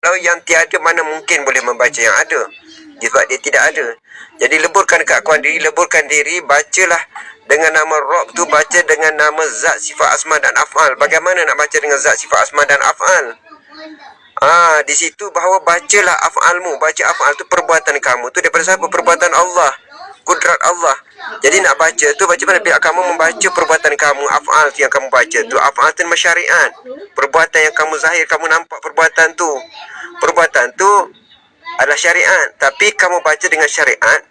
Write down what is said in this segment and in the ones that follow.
Kalau yang tiada, mana mungkin boleh membaca yang ada, sebab dia tidak ada. Jadi leburkan keakuan diri, leburkan diri, bacalah dengan nama Rabb tu, baca dengan nama zat, sifat, asma dan af'al. Bagaimana nak baca dengan zat, sifat, asma dan af'al? Di situ bahawa bacalah af'almu. Baca af'al tu perbuatan kamu tu daripada siapa? Perbuatan Allah, kudrat Allah. Jadi nak baca tu, baca mana? Biar kamu membaca perbuatan kamu, af'al yang kamu baca tu. Af'al tu masyariat, perbuatan yang kamu zahir, kamu nampak perbuatan tu. Perbuatan tu adalah syariat. Tapi kamu baca dengan syariat,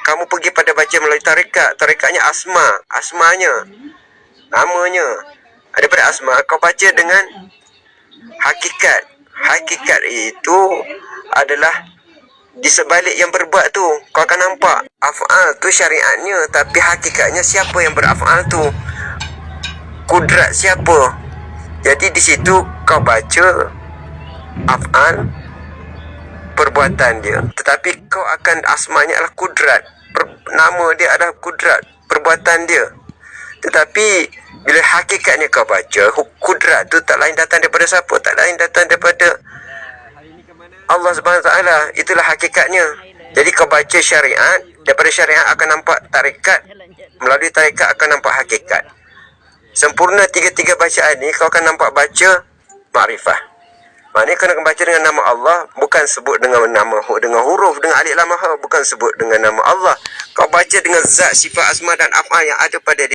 kamu pergi pada baca melalui tarikat. Tarikatnya asma, asmanya, namanya. Daripada asma, kau baca dengan hakikat. Hakikat itu adalah di sebalik yang berbuat tu. Kau akan nampak af'al tu syariatnya, tapi hakikatnya siapa yang beraf'al tu? Kudrat siapa? Jadi di situ kau baca af'al, perbuatan dia, tetapi kau akan asmanya adalah kudrat. Nama dia adalah kudrat, perbuatan dia. Tetapi bila hakikatnya kau baca, kudrat tu tak lain datang daripada siapa? Tak lain datang daripada Allah Subhanahu Wa Taala. Itulah hakikatnya. Jadi kau baca syariat, daripada syariat akan nampak tarikat, melalui tarikat akan nampak hakikat. Sempurna tiga-tiga bacaan ni, kau akan nampak baca makrifah. Maknanya kau nak baca dengan nama Allah, bukan sebut dengan nama, dengan huruf, dengan alif lam ha, bukan sebut dengan nama Allah. Kau baca dengan zat, sifat, asma dan af'al yang ada pada dia.